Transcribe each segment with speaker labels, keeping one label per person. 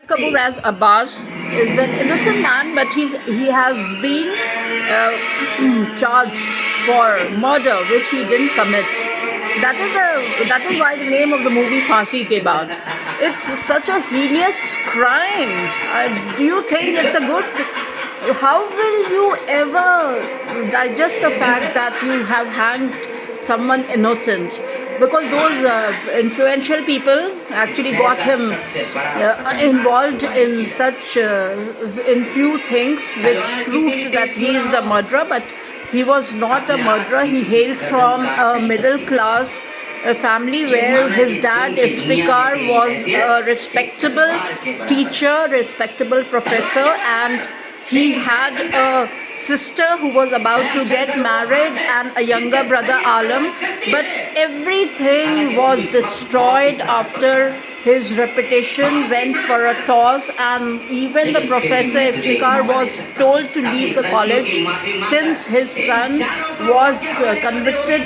Speaker 1: Kapoor as Abbas is an innocent man, but he has been charged for murder which he didn't commit. That is why the name of the movie Phansi Ke Baad. It's such a heinous crime. Do you think it's a good? How will you ever digest the fact that you have hanged someone innocent? Because those influential people actually got him involved in such in few things which proved that he is the murderer, but he was not a murderer. He hailed from a middle class family where his dad Iftikhar was a respectable teacher, respectable professor, and he had a sister who was about to get married and a younger brother Alam, but everything was destroyed after his reputation went for a toss, and even the professor Iftikhar was told to leave the college since his son was convicted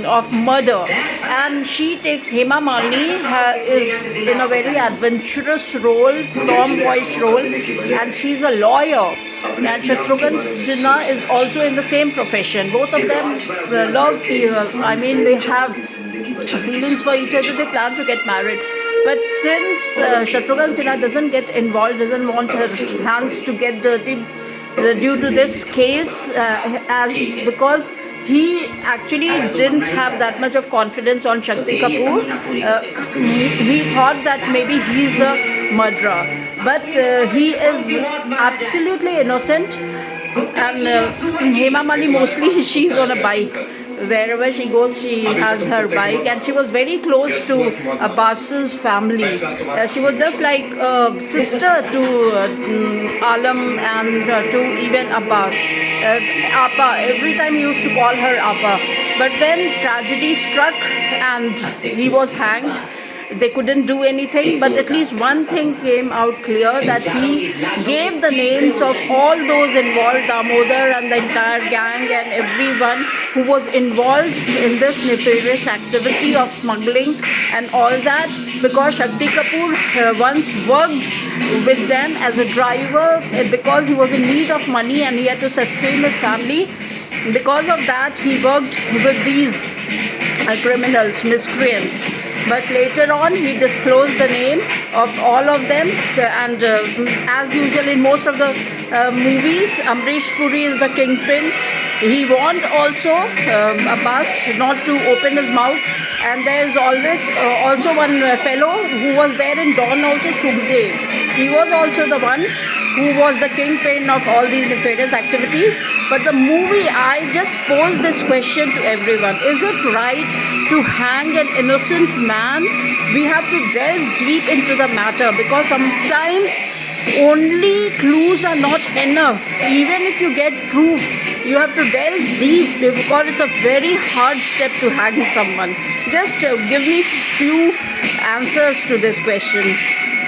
Speaker 1: of murder. And she takes Hema Malini is in a very adventurous role, tomboyish role, and she's a lawyer. And Shatrughan Sinha is also in the same profession. Both of them love, they have feelings for each other. They plan to get married. But since Shatrughan Sinha doesn't get involved, doesn't want her hands to get dirty due to this case, because he actually didn't have that much of confidence on Shakti Kapoor. He thought that maybe he's the murderer, but he is absolutely innocent. And Hema Malini, mostly she's on a bike. Wherever she goes, she has her bike, and she was very close to Abbas's family. She was just like a sister to Alam and to even Abbas. Appa, every time he used to call her Appa. But then tragedy struck and he was hanged. They couldn't do anything, but at least one thing came out clear, that he gave the names of all those involved, Damodar and the entire gang and everyone who was involved in this nefarious activity of smuggling and all that, because Shakti Kapoor once worked with them as a driver because he was in need of money and he had to sustain his family. Because of that, he worked with these criminals, miscreants. But later on, he disclosed the name of all of them, and as usual in most of the movies, Amrish Puri is the kingpin. He warned also Abbas not to open his mouth, and there's always also one fellow who was there in Dawn also, Sukhdev. He was also the one who was the kingpin of all these nefarious activities. But the movie, I just posed this question to everyone: is it right to hang an innocent man? We have to delve deep into the matter, because sometimes only clues are not enough. Even if you get proof, you have to delve deep, because it's a very hard step to hang someone. Just give me few answers to this question.